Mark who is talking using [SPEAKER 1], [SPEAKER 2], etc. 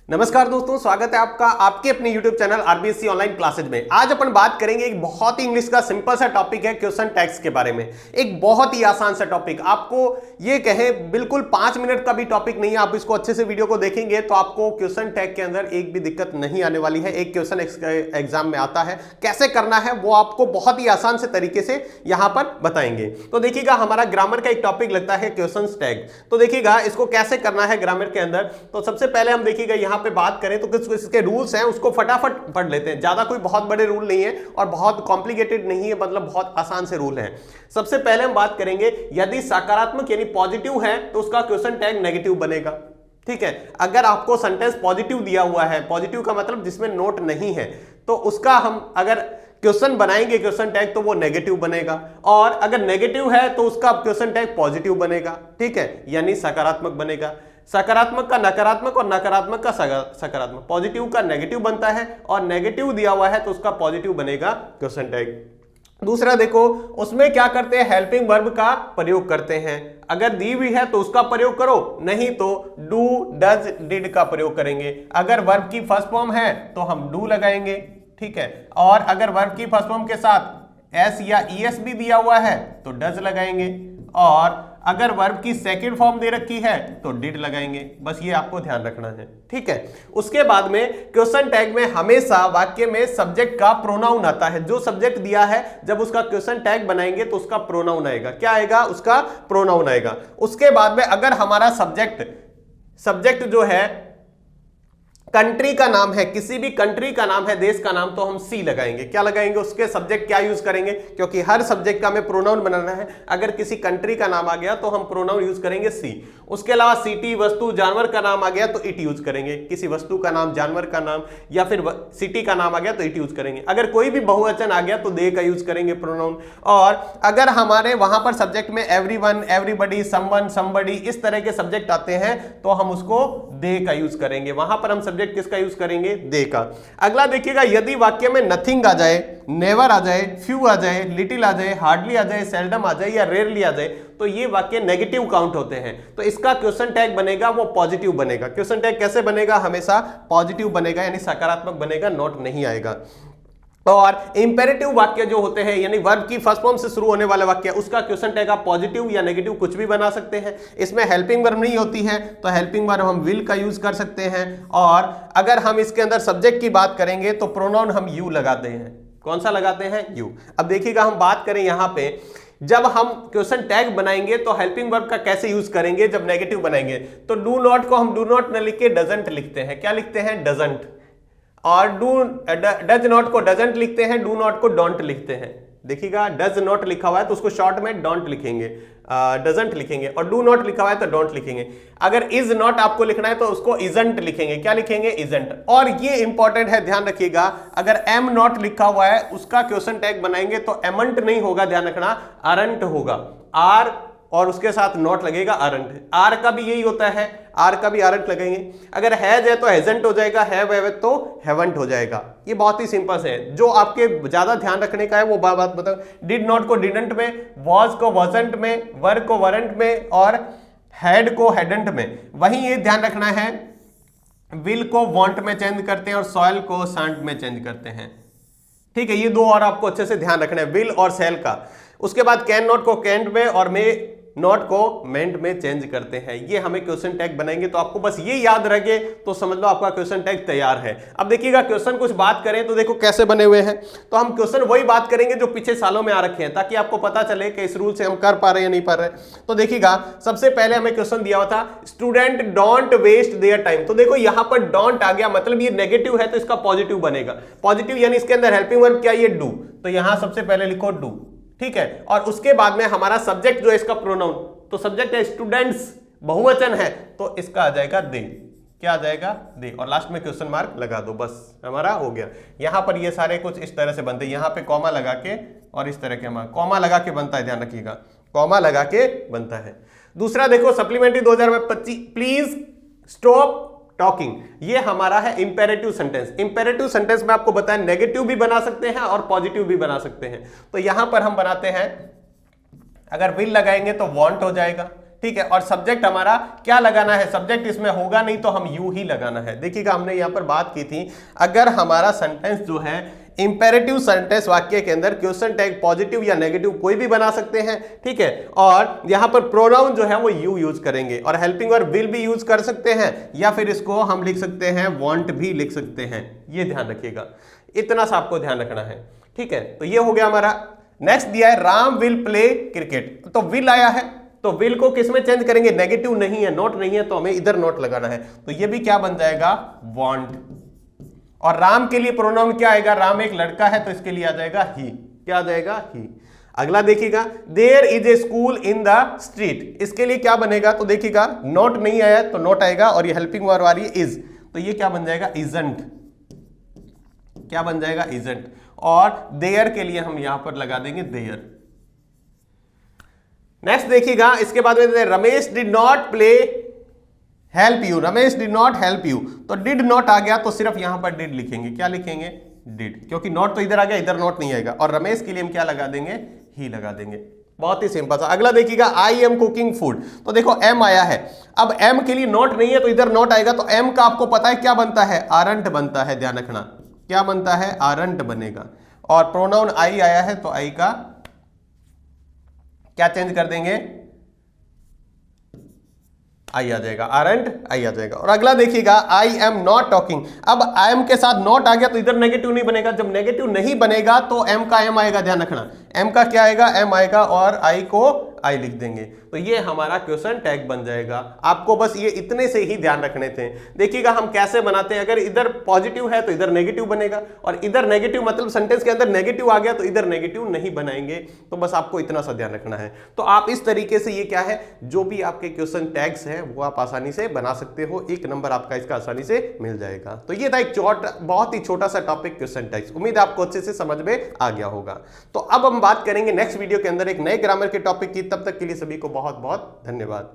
[SPEAKER 1] नमस्कार दोस्तों, स्वागत है आपका आपके अपने YouTube channel RBSC online classes में। आज अपन बात करेंगे एक बहुत ही इंग्लिश का सिंपल सा टॉपिक है क्वेश्चन टैग्स के बारे में। एक बहुत ही आसान सा टॉपिक, आपको ये कहे बिल्कुल 5 मिनट का भी टॉपिक नहीं है। आप इसको अच्छे से वीडियो को देखेंगे तो आपको क्वेश्चन टैग के अंदर एक भी दिक्कत नहीं आने वाली है। एक क्वेश्चन एग्जाम में आता है, कैसे करना है वो आपको बहुत ही आसान से तरीके से यहां पर बताएंगे। तो देखिएगा, हमारा ग्रामर का एक टॉपिक लगता है क्वेश्चन टैग। तो देखिएगा इसको कैसे करना है ग्रामर के अंदर। तो सबसे पहले हम देखिएगा यहाँ पे बात करें तो कुछ इसके रूल्स हैं, उसको फटाफट पढ़ लेते हैं। ज्यादा कोई बहुत बड़े रूल नहीं है और बहुत कॉम्प्लिकेटेड नहीं है, मतलब बहुत आसान से रूल हैं। सबसे पहले हम बात करेंगे, यदि सकारात्मक यानी पॉजिटिव है तो उसका क्वेश्चन टैग नेगेटिव बनेगा। ठीक है, अगर आपको सेंटेंस पॉजिटिव दिया हुआ है, पॉजिटिव का मतलब जिसमें नोट नहीं है, तो उसका हम अगर क्वेश्चन बनाएंगे क्वेश्चन टैग तो वो नेगेटिव बनेगा। और अगर नेगेटिव है तो उसका क्वेश्चन टैग पॉजिटिव बनेगा। ठीक है, यानी सकारात्मक बनेगा। सकारात्मक का नकारात्मक और नकारात्मक का सकारात्मक, पॉजिटिव का नेगेटिव बनता है और नेगेटिव दिया हुआ है तो उसका पॉजिटिव बनेगा क्वेश्चन टैग। दूसरा देखो, उसमें क्या करते हैं, हेल्पिंग वर्ब का प्रयोग करते हैं। अगर दी हुई है तो उसका प्रयोग करो, नहीं तो डू डज डिड का प्रयोग करेंगे। अगर वर्ब की फर्स्ट फॉर्म है तो हम डू लगाएंगे। ठीक है, और अगर वर्ब की फर्स्ट फॉर्म के साथ एस या ईएस भी दिया हुआ है तो डज लगाएंगे। और अगर वर्ब की सेकंड फॉर्म दे रखी है तो डिड लगाएंगे। बस ये आपको ध्यान रखना है। ठीक है, उसके बाद में क्वेश्चन टैग में हमेशा वाक्य में सब्जेक्ट का प्रोनाउन आता है। जो सब्जेक्ट दिया है, जब उसका क्वेश्चन टैग बनाएंगे तो उसका प्रोनाउन आएगा। क्या आएगा? उसका प्रोनाउन आएगा। उसके बाद में अगर हमारा सब्जेक्ट जो है कंट्री का नाम है, किसी भी कंट्री का नाम है, देश का नाम, तो हम सी लगाएंगे। क्या लगाएंगे? उसके सब्जेक्ट क्या यूज करेंगे, क्योंकि हर सब्जेक्ट का हमें प्रोनाउन बनाना है। अगर किसी कंट्री का नाम आ गया तो हम प्रोनाउन यूज करेंगे सी। उसके अलावा सिटी, वस्तु, जानवर का नाम आ गया तो इट यूज करेंगे। किसी वस्तु का नाम, जानवर का नाम या फिर सिटी का नाम आ गया तो इट यूज करेंगे। अगर कोई भी बहुवचन आ गया तो दे का यूज करेंगे प्रोनाउन। और अगर हमारे वहां पर सब्जेक्ट में एवरीवन, एवरीबडी, समवन, समबडी इस तरह के सब्जेक्ट आते हैं तो हम उसको दे का यूज करेंगे। वहां पर हम सब्जेक्ट किसका यूज करेंगे? दे का। अगला देखिएगा, यदि वाक्य में नथिंग आ जाए, नेवर आ जाए, फ्यू आ जाए, लिटिल आ जाए, हार्डली आ जाए, सेल्डम आ जाए या रेयरली आ जाए तो ये वाक्य नेगेटिव काउंट होते हैं। तो इसका क्वेश्चन टैग बनेगा वो पॉजिटिव बनेगा। क्वेश्चन टैग कैसे बनेगा? हमेशा पॉजिटिव बनेगा, यानी सकारात्मक बनेगा, नोट नहीं आएगा। और इंपेरेटिव वाक्य जो होते हैं, यानी वर्ब की फर्स्ट फॉर्म से शुरू होने वाले वाक्य, उसका क्वेश्चन टैग आप पॉजिटिव या नेगेटिव कुछ भी बना सकते हैं। इसमें हेल्पिंग वर्ब नहीं होती है तो हेल्पिंग वर्ब हम विल का यूज कर सकते हैं। और अगर हम इसके अंदर सब्जेक्ट की बात करेंगे तो प्रोनाउन हम यू लगाते हैं। कौन सा लगाते हैं? यू। अब देखिएगा, हम बात करें यहां पे, जब हम क्वेश्चन टैग बनाएंगे तो हेल्पिंग वर्ब का कैसे यूज करेंगे जब नेगेटिव बनाएंगे। तो डू नॉट को हम डू नॉट न लिख के डजंट लिखते हैं। क्या लिखते हैं? डजंट। और डज नॉट को डजंट लिखते हैं, डू नॉट को डोंट लिखते हैं। देखिएगा, डज नॉट लिखा हुआ है तो उसको शॉर्ट में डोंट लिखेंगे, डजंट लिखेंगे। और डू नॉट लिखा हुआ है तो डोंट लिखेंगे। अगर इज नॉट आपको लिखना है तो उसको इजंट लिखेंगे। क्या लिखेंगे? इजंट। और ये इंपॉर्टेंट है, ध्यान रखिएगा, अगर एम नॉट लिखा हुआ है उसका क्वेश्चन टैग बनाएंगे तो एमंट नहीं होगा, ध्यान रखना, अरंट होगा। आर और उसके साथ नॉट लगेगा, अरंट। आर का भी यही होता है, आर का भी अरंट लगेंगे। अगर हैज है तो हैजंट हो जाएगा, हैव है तो हैवंट हो जाएगा। ये बहुत ही सिंपल है। जो आपके ज्यादा ध्यान रखने का है वो बात बताओ। डिड नॉट को डिडंट में, वॉज को वॉजंट में, वर को वरंट में और हैड को हैडंट में। वहीं ये ध्यान रखना है, विल को वांट में चेंज करते हैं और सॉइल को सांट में चेंज करते हैं। ठीक है, ये दो और आपको अच्छे से ध्यान रखना है, विल और सेल का। उसके बाद कैन नॉट को कैंट में और मे नॉट को मेंट में चेंज करते हैं। ये हमें क्वेश्चन टैग बनाएंगे तो आपको बस ये याद रखे तो समझ लो आपका क्वेश्चन टैग तैयार है। अब देखिएगा, क्वेश्चन कुछ बात करें तो देखो कैसे बने हुए हैं। तो हम क्वेश्चन वही बात करेंगे जो पिछले सालों में आ रखे हैं, ताकि आपको पता चले कि इस रूल से हम कर पा रहे हैं या नहीं पा रहे। तो देखिएगा, सबसे पहले हमें क्वेश्चन दिया हुआ था, student don't waste their time. तो देखो यहां पर डोंट आ गया, मतलब ये नेगेटिव है तो इसका पॉजिटिव बनेगा। पॉजिटिव यानी इसके अंदर हेल्पिंग वर्ब क्या? ये डू। तो यहां सबसे पहले लिखो डू। ठीक है, और उसके बाद में हमारा सब्जेक्ट जो है इसका प्रोनाउन, तो सब्जेक्ट है स्टूडेंट्स, बहुवचन है तो इसका आ जाएगा दे। क्या आ जाएगा? दे। और लास्ट में क्वेश्चन मार्क लगा दो, बस हमारा हो गया। यहां पर ये सारे कुछ इस तरह से बनते हैं, यहां पे कॉमा लगा के और इस तरह के हमारा कॉमा लगा के बनता है, ध्यान रखिएगा, कॉमा लगा के बनता है। दूसरा देखो, सप्लीमेंट्री 2025, प्लीज स्टॉप टॉकिंग, ये हमारा है इंपेरेटिव सेंटेंस। इंपेरेटिव सेंटेंस में आपको बताया नेगेटिव भी बना सकते हैं और पॉजिटिव भी बना सकते हैं। तो यहां पर हम बनाते हैं, अगर विल लगाएंगे तो वांट हो जाएगा, ठीक है, और सब्जेक्ट हमारा क्या लगाना है, सब्जेक्ट इसमें होगा नहीं तो हम यू ही लगाना है। देखिएगा हमने यहां पर बात की थी, अगर हमारा सेंटेंस जो है इंपेरेटिव सेंटेंस वाक्य के अंदर क्वेश्चन टैग पॉजिटिव या नेगेटिव कोई भी बना सकते हैं, ठीक है, और यहां पर प्रोनाउन जो है वो यू यूज करेंगे, और हेल्पिंग वर्ब विल भी यूज कर सकते हैं, या फिर इसको हम लिख सकते हैं वांट भी लिख सकते हैं। ये ध्यान रखिएगा, इतना सा आपको ध्यान रखना है, ठीक है। तो ये हो गया हमारा। नेक्स्ट दिया है राम विल प्ले क्रिकेट, तो विल आया है तो विल को किस में चेंज करेंगे, नेगेटिव नहीं है, नोट नहीं है, तो हमें इधर नोट लगाना है, तो ये भी क्या बन जाएगा, वांट। और राम के लिए प्रोनाउन क्या आएगा, राम एक लड़का है तो इसके लिए आ जाएगा ही, क्या आ जाएगा, ही। अगला देखिएगा, there is a school in the street, इसके लिए क्या बनेगा, तो देखिएगा नोट नहीं आया तो नोट आएगा, और ये हेल्पिंग वर्ब आ रही है इज, तो ये क्या बन जाएगा, इजंट, क्या बन जाएगा, इजंट। और देयर के लिए हम यहां पर लगा देंगे देयर। नेक्स्ट देखिएगा, इसके बाद में Ramesh did not play help you, Ramesh did not help you, तो डिड नॉट आ गया तो सिर्फ यहां पर डिड लिखेंगे, क्या लिखेंगे, डिड, क्योंकि नॉट तो इधर आ गया, इधर नॉट नहीं आएगा, और रमेश के लिए हम क्या लगा देंगे, ही लगा देंगे। बहुत ही सिंपल सा। अगला देखिएगा, आई एम कुकिंग फूड, तो देखो एम आया है, अब एम के लिए नॉट नहीं है तो इधर नॉट आएगा, तो एम का आपको पता है क्या बनता है, आरंट बनता है, ध्यान रखना क्या बनता है, आरंट बनेगा। और प्रोनाउन आई आया है तो आई का क्या चेंज कर देंगे, आई आ जाएगा, आरंट आई आ जाएगा। और अगला देखिएगा, आई एम नॉट टॉकिंग, अब आई एम के साथ नॉट आ गया तो इधर नेगेटिव नहीं बनेगा, जब नेगेटिव नहीं बनेगा तो एम का एम आएगा, ध्यान रखना एम का क्या आएगा, एम आएगा, और आई को आई लिख देंगे, तो ये हमारा क्वेश्चन टैग बन जाएगा। आपको बस ये इतने से ही ध्यान रखने थे। देखिएगा हम कैसे बनाते हैं, अगर इधर पॉजिटिव है तो इधर नेगेटिव बनेगा, और इधर नेगेटिव मतलब सेंटेंस के अंदर नेगेटिव आ गया तो इधर नेगेटिव नहीं बनाएंगे, तो बस आपको इतना सा ध्यान रखना है। तो आप इस तरीके से ये क्या है, जो भी आपके क्वेश्चन टैग्स है वो आप आसानी से बना सकते हो, एक नंबर आपका इसका आसानी से मिल जाएगा। तो ये था एक बहुत ही छोटा सा टॉपिक क्वेश्चन टैग्स, उम्मीद आपको अच्छे से समझ में आ गया होगा। तो अब हम बात करेंगे नेक्स्ट वीडियो के अंदर एक नए ग्रामर के टॉपिक की, तब तक के लिए सभी को बहुत बहुत धन्यवाद।